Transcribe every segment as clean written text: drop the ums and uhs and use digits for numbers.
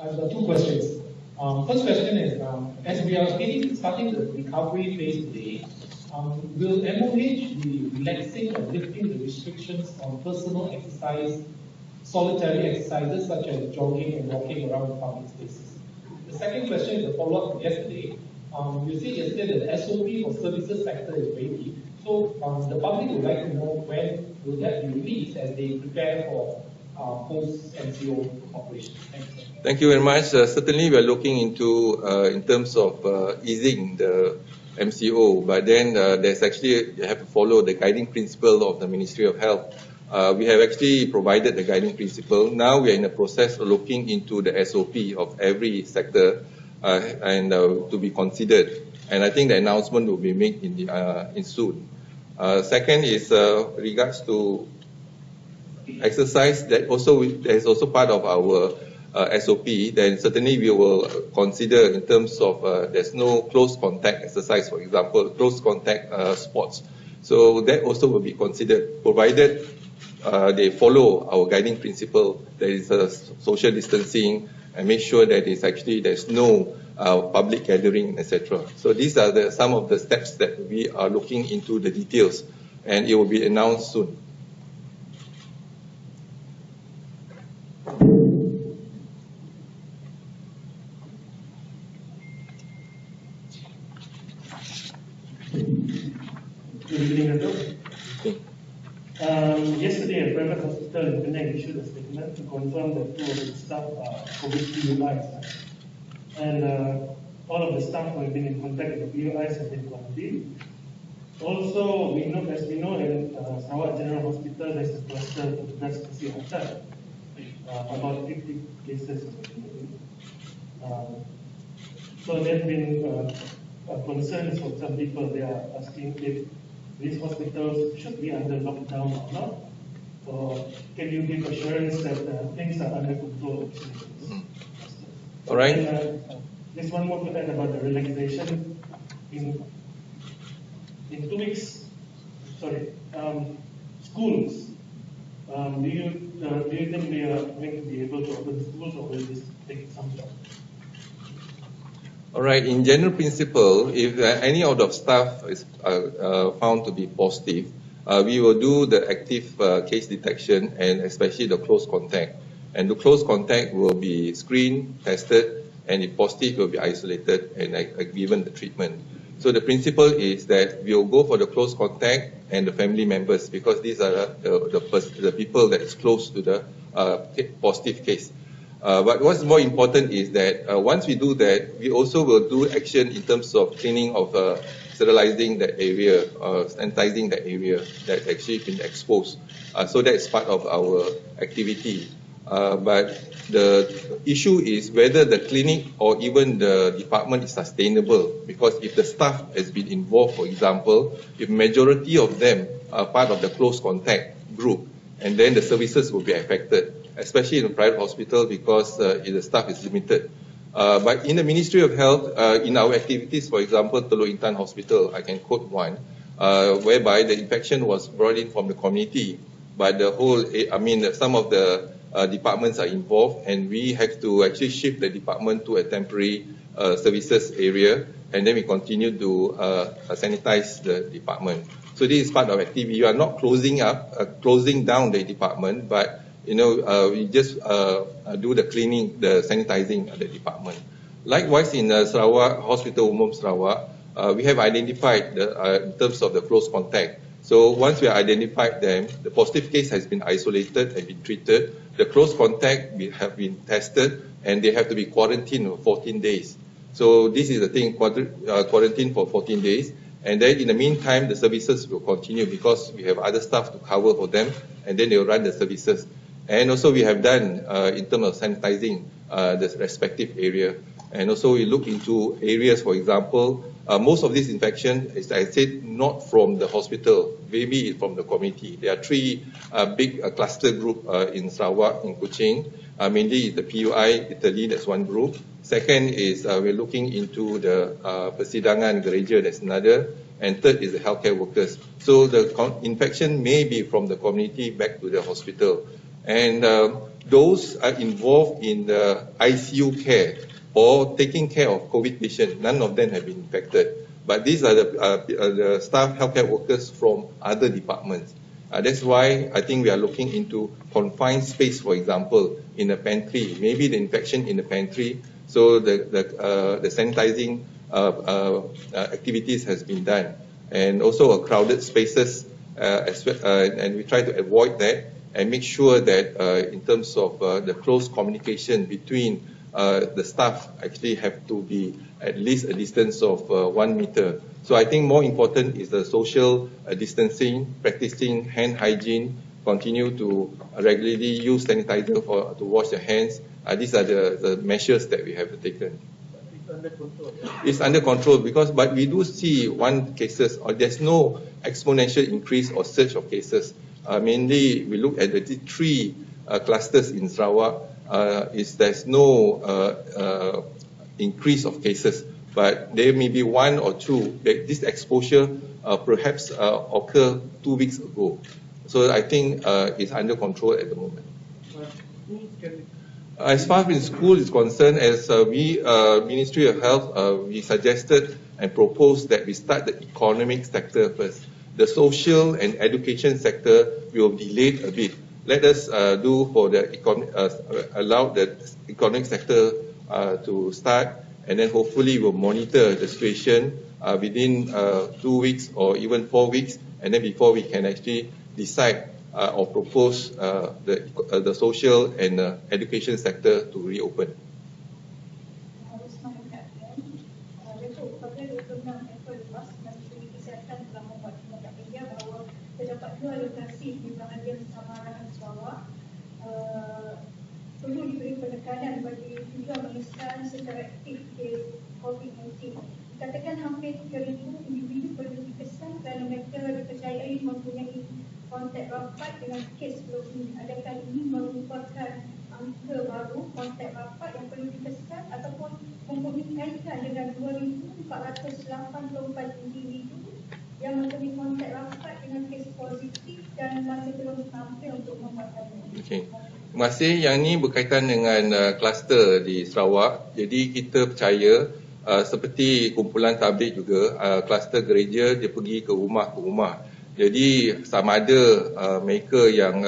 I've got two questions. First question is, as we are starting the recovery phase today, will MOH be relaxing or lifting the restrictions on personal exercise, solitary exercises such as jogging and walking around public spaces? The second question is a follow-up from yesterday. You said yesterday that the SOP for services sector is ready. So the public would like to know when will that be released as they prepare for post-MCO operation. Thank you very much. Certainly, we are looking into in terms of easing the MCO, but then there's actually you have to follow the guiding principle of the Ministry of Health. We have actually provided the guiding principle. Now we are in the process of looking into the SOP of every sector and to be considered. And I think the announcement will be made in soon. Second is regards to exercise that is also part of our SOP. Then certainly we will consider in terms of there's no close contact exercise, for example, close contact sports. So that also will be considered, provided they follow our guiding principle. There is social distancing and make sure that there's no public gathering, etc. So these are some of the steps that we are looking into the details, and it will be announced soon. Good evening, Dato'. Yesterday, a private hospital in Penang issued a statement to confirm that 2 of the staff are COVID PUIs. And all of the staff who have been in contact with the PUIs have been quarantined. Also, as we know, in Sarawak General Hospital, there's a cluster of the breast cancer about 50 cases. So there have been concerns from some people. They are asking if these hospitals should be under lockdown or not, or can you give assurance that things are under control? All right. And, just one more to add about the relaxation. In 2 weeks, schools. Do you think they are going to be able to open schools, or will this take some time? All right. In general principle, if any out of staff is found to be positive, we will do the active case detection and especially the close contact. And the close contact will be screened, tested, and if positive, will be isolated and given the treatment. So the principle is that we will go for the close contact and the family members, because these are the people that is close to the positive case. But what's more important is that once we do that, we also will do action in terms of cleaning of sterilizing the area, sanitizing the area that's actually been exposed. So that's part of our activity. But the issue is whether the clinic or even the department is sustainable, because if the staff has been involved, for example, if majority of them are part of the close contact group, and then the services will be affected, especially in a private hospital, because the staff is limited. But in the Ministry of Health, in our activities, for example, Teluk Intan Hospital, I can quote one, whereby the infection was brought in from the community, but some of the departments are involved, and we have to actually shift the department to a temporary services area, and then we continue to sanitize the department. So this is part of activity. You are not closing down the department, but we just do the cleaning, the sanitizing of the department. Likewise, in Sarawak Hospital Umum Sarawak, we have identified in terms of the close contact. So once we identified them, the positive case has been isolated and been treated. The close contact have been tested, and they have to be quarantined for 14 days. So this is the thing, quarantine for 14 days. And then in the meantime, the services will continue because we have other staff to cover for them, and then they will run the services. And also we have done in terms of sanitizing the respective area. And also we look into areas, for example, most of this infection is, I said, not from the hospital, maybe from the community. There are 3 big cluster group in Sarawak, in Kuching. Mainly the PUI, Italy, that's one group. Second is we're looking into the Persidangan Gereja, that's another. And third is the healthcare workers. So the infection may be from the community back to the hospital. And those are involved in the ICU care or taking care of COVID patients, none of them have been infected. But these are the staff healthcare workers from other departments. That's why I think we are looking into confined space, for example, in a pantry. Maybe the infection in the pantry, so the sanitizing activities has been done, and also a crowded spaces as well, and we try to avoid that and make sure that in terms of the close communication between the staff actually have to be at least a distance of 1 meter. So I think more important is the social distancing, practicing hand hygiene, continue to regularly use sanitizer to wash your hands. These are the measures that we have taken. It's under control. It's under control but we do see one cases, or there's no exponential increase or surge of cases. Mainly we look at the 3 clusters in Sarawak. There's no increase of cases, but there may be 1 or 2 that this exposure perhaps occurred 2 weeks ago. So I think it's under control at the moment. As far as school is concerned, as we Ministry of Health, we suggested and proposed that we start the economic sector first. The social and education sector will delay a bit. Let us do for the allow the economic sector to start, and then hopefully we'll monitor the situation within 2 weeks or even 4 weeks, and then before we can actually decide or propose the social and education sector to reopen. Terdapat 2 lokasi di bahagian Samaran Sarawak. Perlu diberi penekanan bagi juga mengesahkan secara aktif kes COVID-19. Dikatakan hampir 3,000 individu perlu dikesan kerana mereka dipercayai mempunyai kontak rapat dengan kes sebelum ini. Adakah ini merupakan angka baru kontak rapat yang perlu dikesan ataupun mempunyai kaitan dengan 2,484 individu yang mempunyai kontak rapat dengan kes positif dan masih belum sampai untuk membuatkannya? Okay. Terima kasih. Yang ini berkaitan dengan kluster di Sarawak. Jadi kita percaya seperti kumpulan tabligh juga, kluster gereja dia pergi ke rumah. Jadi sama ada mereka yang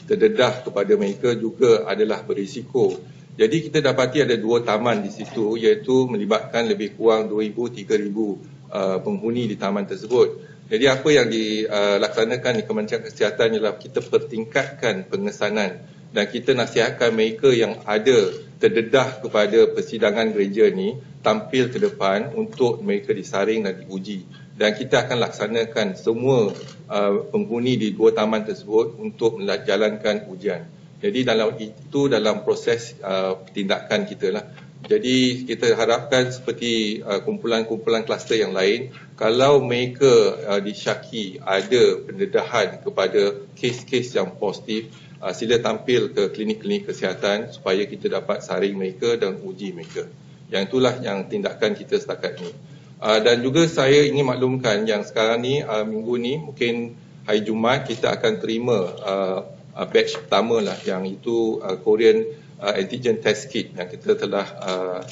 terdedah kepada mereka juga adalah berisiko. Jadi kita dapati ada 2 taman di situ, iaitu melibatkan lebih kurang 2,000-3,000 penghuni di taman tersebut. Jadi apa yang dilaksanakan di Kementerian Kesihatan ialah kita pertingkatkan pengesanan dan kita nasihatkan mereka yang ada terdedah kepada persidangan gereja ni tampil ke depan untuk mereka disaring dan diuji. Dan kita akan laksanakan semua penghuni di 2 taman tersebut untuk menjalankan ujian. Jadi dalam proses tindakan kita lah. Jadi kita harapkan seperti kumpulan-kumpulan kluster yang lain, kalau mereka disyaki ada pendedahan kepada kes-kes yang positif, sila tampil ke klinik-klinik kesihatan supaya kita dapat saring mereka dan uji mereka. Yang itulah yang tindakan kita setakat ini. Dan juga saya ingin maklumkan yang sekarang ni, minggu ni, mungkin hari Jumaat kita akan terima batch pertama lah, yang itu Korean antigen test kit yang kita telah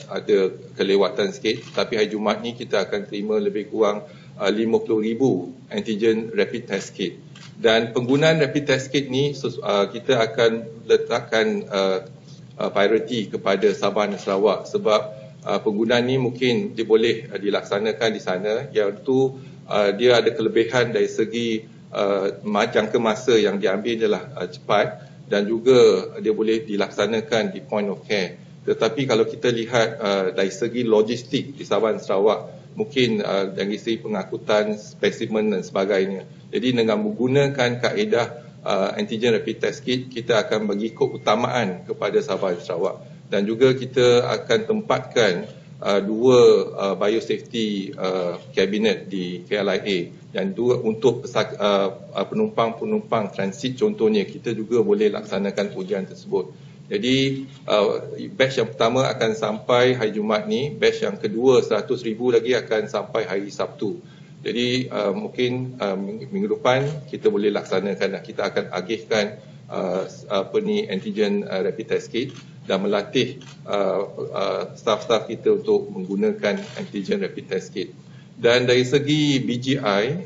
ada kelewatan sikit, tapi hari Jumaat ni kita akan terima lebih kurang 50,000 antigen rapid test kit. Dan penggunaan rapid test kit ni kita akan letakkan priority kepada Sabah dan Sarawak, sebab penggunaan ni mungkin dia boleh dilaksanakan di sana, iaitu dia ada kelebihan dari segi jangka masa yang diambil adalah cepat, dan juga dia boleh dilaksanakan di point of care. Tetapi kalau kita lihat dari segi logistik di Sabah dan Sarawak, mungkin dari segi pengangkutan spesimen dan sebagainya. Jadi dengan menggunakan kaedah antigen rapid test kit, kita akan bagi keutamaan kepada Sabah dan Sarawak. Dan juga kita akan tempatkan 2 biosafety cabinet di KLIA, dan 2 untuk penumpang-penumpang transit contohnya, kita juga boleh laksanakan ujian tersebut. Jadi batch yang pertama akan sampai hari Jumaat ni, batch yang kedua 100,000 lagi akan sampai hari Sabtu. Jadi mungkin minggu depan kita boleh laksanakan, dan kita akan agihkan antigen rapid test kit dan melatih staff-staff kita untuk menggunakan antigen rapid test kit. Dan dari segi BGI,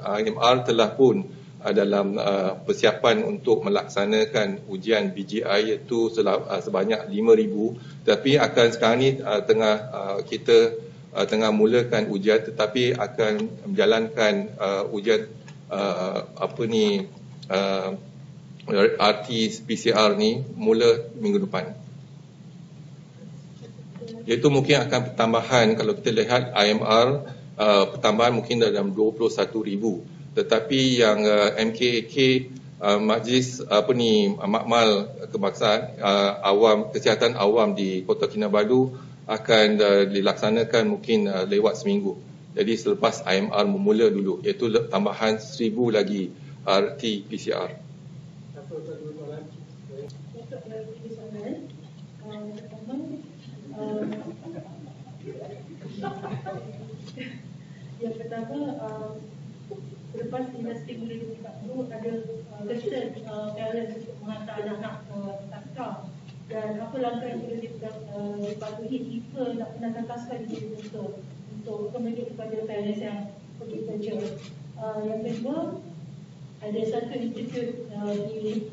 IMR telah pun dalam persiapan untuk melaksanakan ujian BGI iaitu sebanyak 5,000, tapi akan sekarang ni kita tengah mulakan ujian, tetapi akan menjalankan ujian RT-PCR ni mula minggu depan. Iaitu mungkin akan pertambahan, kalau kita lihat IMR, pertambahan mungkin dalam 21,000. Tetapi yang MKAK, Majlis Makmal Kebangsaan Awam, Kesihatan Awam di Kota Kinabalu akan dilaksanakan mungkin lewat seminggu. Jadi selepas IMR memula dulu, iaitu tambahan 1,000 lagi RT-PCR. Yang pertama, selepas industri boleh dibuka dulu, ada concern parents untuk menghantar anak-anak ke taska, dan apa langkah yang perlu dipatuhi jika nak penantan taska di untuk communicate kepada parents yang pergi kerja. Yang kedua, ada satu institut di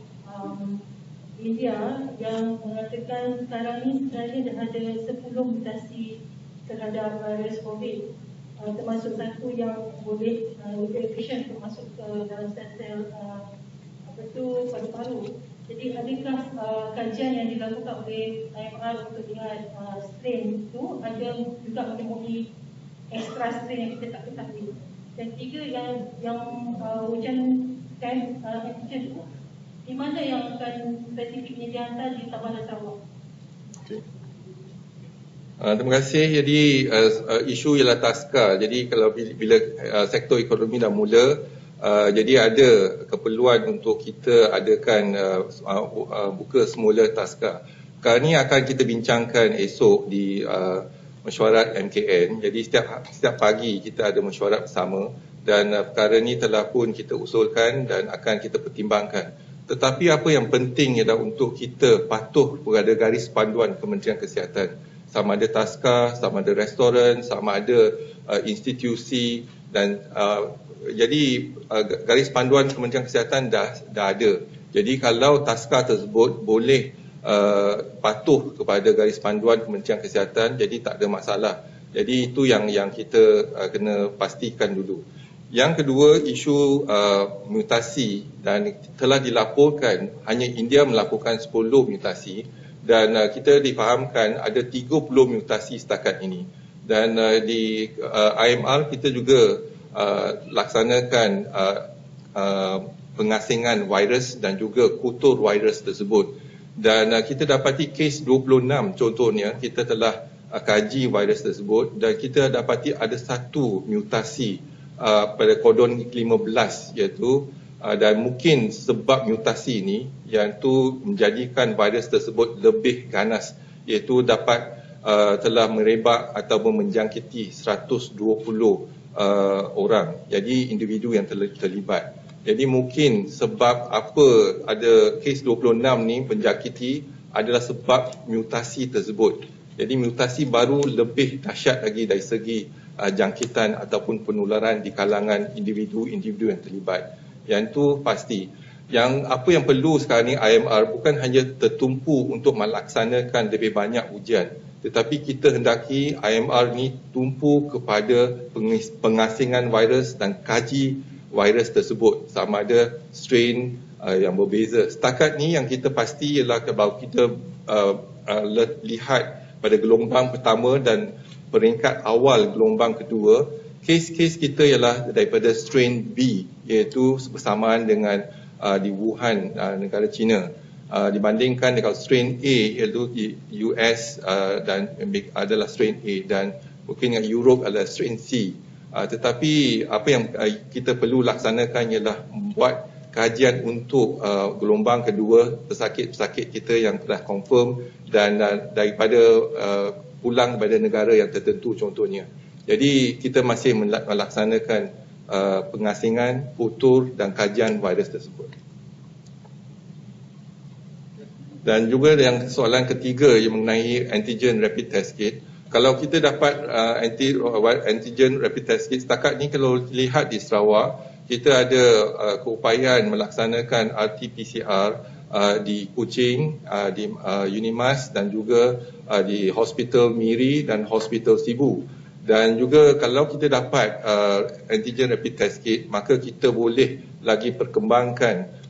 India yang mengatakan sekarang ni sebenarnya dah ada 10 mutasi terhadap virus COVID, termasuk satu yang boleh lebih efisien untuk masuk ke dalam sel-sel paru-paru. Jadi adakah kajian yang dilakukan oleh IMR untuk lihat strain itu ada juga menemui extra strain yang kita tak ketahui? Dan tiga, yang hujankan antigen itu, di mana yang akan spesifiknya dihantar di Sabah dan Sarawak? Terima kasih. Jadi isu ialah taska. Jadi kalau bila sektor ekonomi dah mula, jadi ada keperluan untuk kita adakan buka semula taska. Kali ini akan kita bincangkan esok di mesyuarat MKN. Jadi setiap pagi kita ada mesyuarat bersama dan perkara ini telah pun kita usulkan dan akan kita pertimbangkan. Tetapi apa yang penting ialah untuk kita patuh kepada garis panduan Kementerian Kesihatan. Sama ada taska, sama ada restoran, sama ada institusi dan jadi garis panduan Kementerian Kesihatan dah ada. Jadi kalau taska tersebut boleh patuh kepada garis panduan Kementerian Kesihatan, jadi tak ada masalah. Jadi itu yang kita kena pastikan dulu. Yang kedua, isu mutasi, dan telah dilaporkan hanya India melakukan 10 mutasi dan kita difahamkan ada 30 mutasi setakat ini. Dan di IMR kita juga laksanakan pengasingan virus dan juga kultur virus tersebut. Dan kita dapati kes 26 contohnya, kita telah kaji virus tersebut dan kita dapati ada satu mutasi pada kodon 15 iaitu dan mungkin sebab mutasi ini yang tu menjadikan virus tersebut lebih ganas, iaitu dapat telah merebak ataupun menjangkiti 120 orang, jadi individu yang terlibat. Jadi mungkin sebab apa ada kes 26 ni menjangkiti adalah sebab mutasi tersebut. Jadi mutasi baru lebih dahsyat lagi dari segi jangkitan ataupun penularan di kalangan individu-individu yang terlibat. Yang itu pasti. Apa yang perlu sekarang ni IMR bukan hanya tertumpu untuk melaksanakan lebih banyak ujian, tetapi kita hendaki IMR ni tumpu kepada pengasingan virus dan kaji virus tersebut sama ada strain yang berbeza. Setakat ni yang kita pasti ialah kalau kita lihat pada gelombang pertama dan peringkat awal gelombang kedua, kes-kes kita ialah daripada strain B, iaitu bersamaan dengan di Wuhan, negara China, dibandingkan dengan strain A iaitu di US dan adalah strain A, dan mungkin dengan Europe adalah strain C. Tetapi apa yang kita perlu laksanakan ialah membuat kajian untuk gelombang kedua pesakit-pesakit kita yang telah confirm dan daripada pulang daripada negara yang tertentu contohnya. Jadi kita masih melaksanakan pengasingan, kultur dan kajian virus tersebut. Dan juga yang soalan ketiga yang mengenai antigen rapid test kit. Kalau kita dapat antigen rapid test kit, setakat ni kalau lihat di Sarawak, kita ada keupayaan melaksanakan RT-PCR di Kuching, di Unimas dan juga di Hospital Miri dan Hospital Sibu. Dan juga kalau kita dapat antigen rapid test kit, maka kita boleh lagi perkembangkan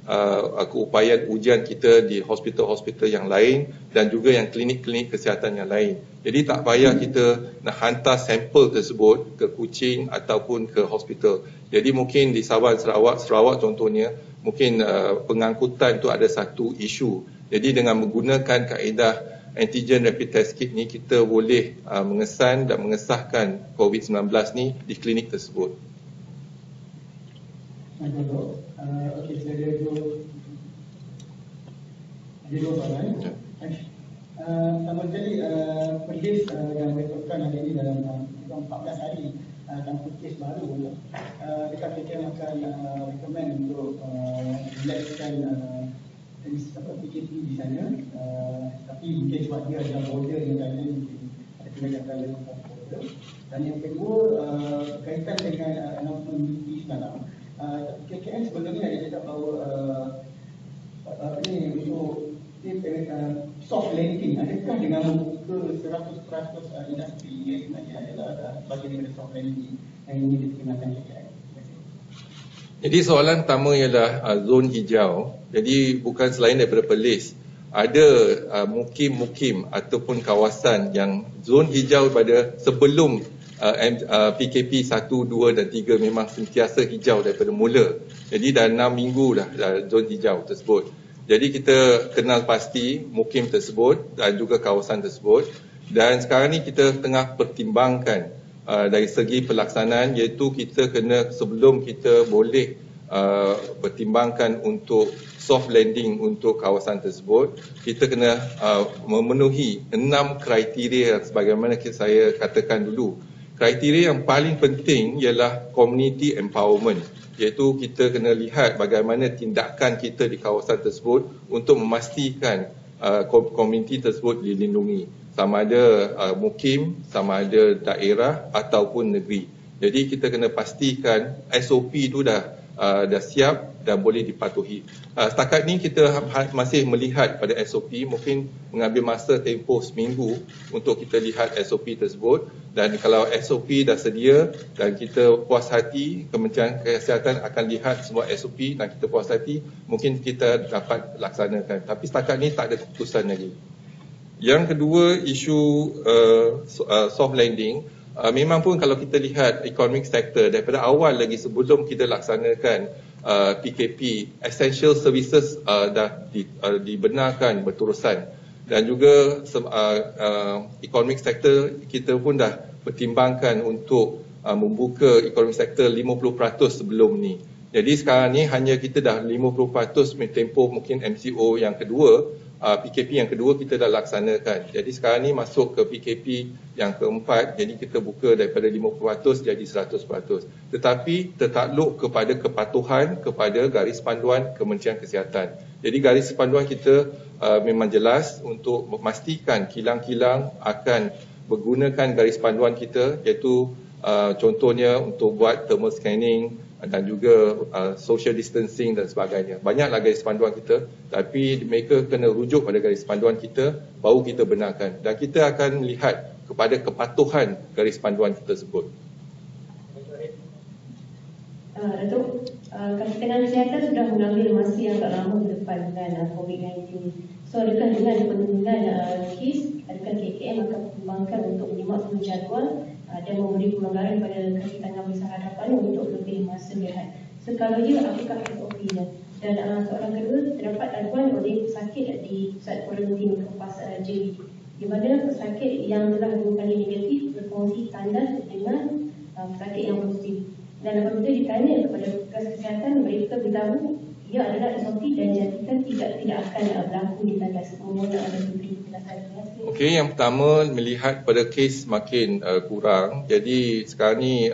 keupayaan ujian kita di hospital-hospital yang lain dan juga yang klinik-klinik kesihatan yang lain. Jadi tak payah kita nak hantar sampel tersebut ke Kuching ataupun ke hospital. Jadi mungkin di Sarawak contohnya, mungkin pengangkutan tu ada satu isu. Jadi dengan menggunakan kaedah antigen rapid test kit ni, kita boleh mengesan dan mengesahkan COVID-19 ni di klinik tersebut. Okey, saya ada dua soalan. Pertama sekali, Perlis yang merekodkan hari ini dalam 14 hari tanpa kes baru, dekat KKM akan recommend untuk relaxkan PKP di sana, tapi mungkin sebab dia ada border yang lain, ada tindakan lain border. Dan yang kedua, berkaitan dengan announcement BT sekarang, KKM sebelumnya ada cakap bahawa untuk soft landing, adakah dengan membuka 100% industri yang sebenarnya adalah bagian daripada soft landing yang ingin diperkenalkan KKM? Jadi soalan pertama ialah zon hijau. Jadi bukan selain daripada Perlis, ada mukim-mukim ataupun kawasan yang zon hijau pada sebelum PKP 1, 2 dan 3 memang sentiasa hijau daripada mula. Jadi dah 6 minggu dah zon hijau tersebut. Jadi kita kenal pasti mukim tersebut dan juga kawasan tersebut. Dan sekarang ni kita tengah pertimbangkan dari segi pelaksanaan, iaitu kita kena, sebelum kita boleh pertimbangkan untuk soft landing untuk kawasan tersebut, kita kena memenuhi 6 kriteria sebagaimana saya katakan dulu. Kriteria yang paling penting ialah community empowerment, iaitu kita kena lihat bagaimana tindakan kita di kawasan tersebut untuk memastikan komuniti tersebut dilindungi, sama ada mukim, sama ada daerah ataupun negeri. Jadi kita kena pastikan SOP itu dah siap dan boleh dipatuhi. Setakat ni kita masih melihat pada SOP, mungkin mengambil masa tempoh seminggu untuk kita lihat SOP tersebut. Dan kalau SOP dah sedia dan kita puas hati, Kementerian Kesihatan akan lihat semua SOP dan kita puas hati, mungkin kita dapat laksanakan. Tapi setakat ni tak ada keputusan lagi. Yang kedua, isu soft landing. Memang pun kalau kita lihat economic sector, daripada awal lagi sebelum kita laksanakan PKP, essential services dah dibenarkan berterusan. Dan juga economic sector kita pun dah pertimbangkan untuk membuka economic sector 50% sebelum ni. Jadi sekarang ni hanya kita dah 50% tempoh mungkin MCO yang kedua, PKP yang kedua kita dah laksanakan. Jadi sekarang ni masuk ke PKP yang keempat, jadi kita buka daripada 50% jadi 100%. Tetapi tertakluk kepada kepatuhan kepada garis panduan Kementerian Kesihatan. Jadi garis panduan kita memang jelas untuk memastikan kilang-kilang akan menggunakan garis panduan kita, iaitu contohnya untuk buat thermal scanning dan juga social distancing dan sebagainya. Banyaklah garis panduan kita, tapi mereka kena rujuk pada garis panduan kita, baru kita benarkan. Dan kita akan melihat kepada kepatuhan garis panduan tersebut. Datuk, Kementerian Kesihatan sudah mengambil masa yang agak lama ke depan dengan COVID-19. So adakah dengan penurunan kes, adakah KKM akan pertimbangkan untuk menyimak semua jadual dan memberi pelonggaran pada Kesihatan Besar Hadapan untuk lebih masa rehat? Sekala ya, apakah SOP-nya? Dan soalan kedua, terdapat aduan oleh pesakit di Pusat Kuarantin Kepas JB, di mana pesakit yang telah 2 kali negatif berkongsi tanda dengan pesakit yang positif. Dan apabila ditanya kepada petugas kesihatan, mereka beritahu dia adalah SOP dan jadikan tidak akan berlaku di tandas umum ada penjelasan. Okey, yang pertama melihat pada kes makin kurang. Jadi sekarang ni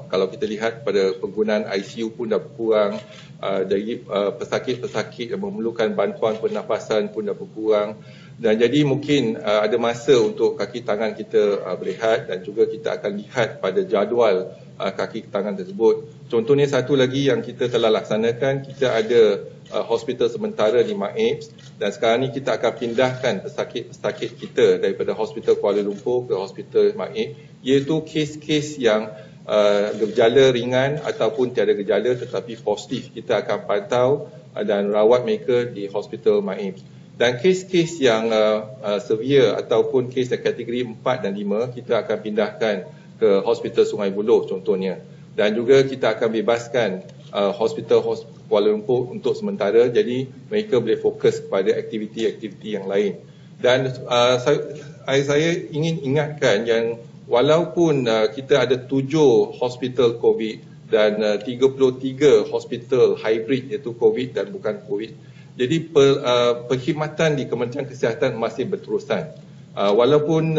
kalau kita lihat pada penggunaan ICU pun dah berkurang, dari pesakit-pesakit yang memerlukan bantuan pernafasan pun dah berkurang. Dan jadi mungkin ada masa untuk kaki tangan kita berehat dan juga kita akan lihat pada jadual kaki tangan tersebut. Contohnya satu lagi yang kita telah laksanakan, kita ada hospital sementara di MAIPS dan sekarang ni kita akan pindahkan pesakit-pesakit kita daripada hospital Kuala Lumpur ke hospital MAIPS, iaitu kes-kes yang gejala ringan ataupun tiada gejala tetapi positif. Kita akan pantau dan rawat mereka di hospital MAIPS. Dan kes-kes yang severe ataupun kes kategori 4 dan 5 kita akan pindahkan ke hospital Sungai Buloh contohnya. Dan juga kita akan bebaskan hospital Kuala Lumpur untuk sementara, jadi mereka boleh fokus kepada aktiviti-aktiviti yang lain. Dan saya ingin ingatkan yang walaupun kita ada 7 hospital COVID dan 33 hospital hybrid iaitu COVID dan bukan COVID, jadi perkhidmatan di Kementerian Kesihatan masih berterusan. Walaupun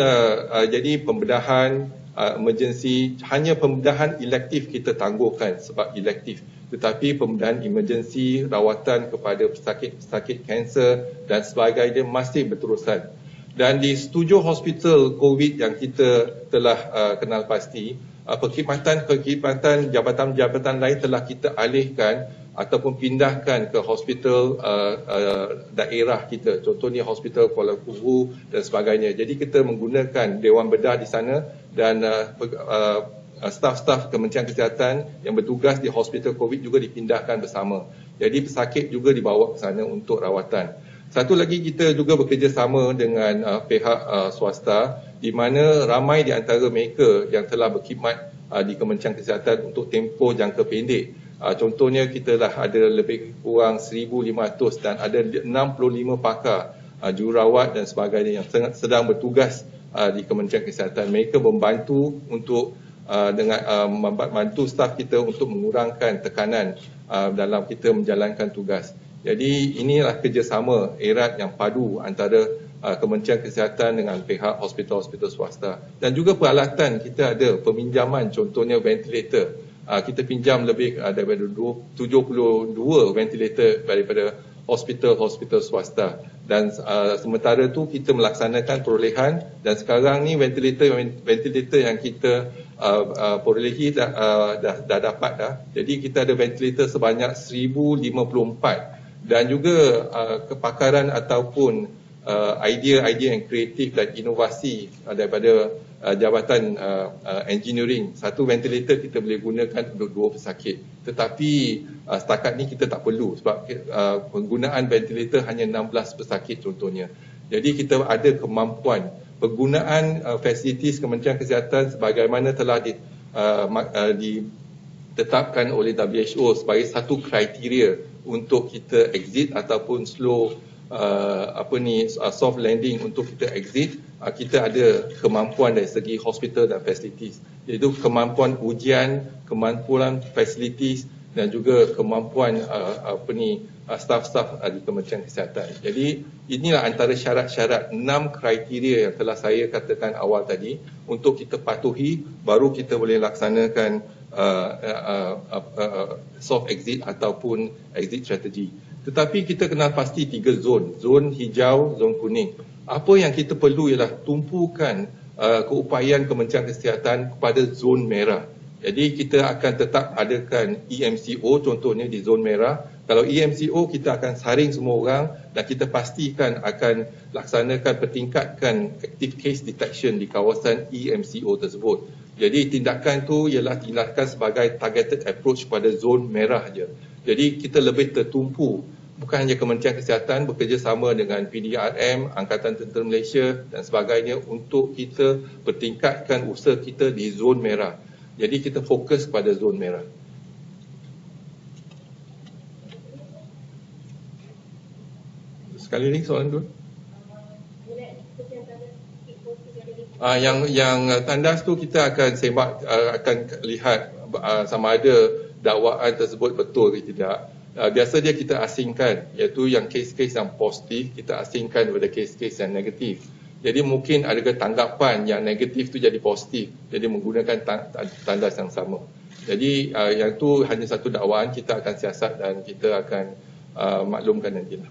jadi pembedahan emergency, hanya pembedahan elektif kita tangguhkan sebab elektif. Tetapi pembedahan emergency, rawatan kepada pesakit-pesakit kanser dan sebagainya masih berterusan. Dan di 7 hospital COVID yang kita telah kenal pasti, perkhidmatan jabatan-jabatan lain telah kita alihkan ataupun pindahkan ke hospital daerah kita, contohnya hospital Kuala Lumpur dan sebagainya. Jadi kita menggunakan Dewan Bedah di sana dan staf-staf Kementerian Kesihatan yang bertugas di hospital COVID juga dipindahkan bersama. Jadi pesakit juga dibawa ke sana untuk rawatan. Satu lagi, kita juga bekerjasama dengan pihak swasta di mana ramai di antara mereka yang telah berkhidmat di Kementerian Kesihatan untuk tempoh jangka pendek. Contohnya kita dah ada lebih kurang 1,500 dan ada 65 pakar jururawat dan sebagainya yang sedang bertugas di Kementerian Kesihatan. Mereka membantu untuk membantu staf kita untuk mengurangkan tekanan dalam kita menjalankan tugas. Jadi inilah kerjasama erat yang padu antara Kementerian Kesihatan dengan pihak hospital-hospital swasta. Dan juga peralatan, kita ada peminjaman, contohnya ventilator. Kita pinjam lebih daripada 72 ventilator daripada hospital-hospital swasta. Dan sementara tu kita melaksanakan perolehan dan sekarang ni ventilator yang kita perolehi dah dapat dah. Jadi kita ada ventilator sebanyak 1054 dan juga kepakaran ataupun idea-idea yang kreatif dan inovasi daripada Jabatan Engineering. Satu ventilator kita boleh gunakan untuk 2 pesakit. Tetapi setakat ni kita tak perlu sebab penggunaan ventilator hanya 16 pesakit contohnya. Jadi kita ada kemampuan penggunaan fasilitis Kementerian Kesihatan sebagaimana telah ditetapkan oleh WHO sebagai satu kriteria untuk kita exit ataupun slow soft landing untuk kita exit. Kita ada kemampuan dari segi hospital dan facilities, iaitu kemampuan ujian, kemampuan facilities dan juga kemampuan staf-staf di Kementerian Kesihatan. Jadi inilah antara syarat-syarat 6 kriteria yang telah saya katakan awal tadi untuk kita patuhi, baru kita boleh laksanakan soft exit ataupun exit strategy. Tetapi kita kenal pasti 3 zon. Zon hijau, zon kuning. Apa yang kita perlu ialah tumpukan keupayaan Kementerian Kesihatan kepada zon merah. Jadi kita akan tetap adakan EMCO contohnya di zon merah. Kalau EMCO kita akan saring semua orang dan kita pastikan akan laksanakan pertingkatkan active case detection di kawasan EMCO tersebut. Jadi tindakan tu ialah tindakan sebagai targeted approach pada zon merah je. Jadi kita lebih tertumpu, bukan hanya Kementerian Kesihatan bekerjasama dengan PDRM, Angkatan Tentera Malaysia dan sebagainya untuk kita pertingkatkan usaha kita di zon merah. Jadi kita fokus pada zon merah. Sekali lagi soalan tu. Yang tandas tu kita akan sembak, akan lihat sama ada dakwaan tersebut betul ke tidak. biasa dia kita asingkan, iaitu yang kes-kes yang positif kita asingkan daripada kes-kes yang negatif. Jadi mungkin ada tanggapan yang negatif tu jadi positif, jadi menggunakan tandas yang sama. Jadi yang tu hanya satu dakwaan, kita akan siasat dan kita akan maklumkan nantilah.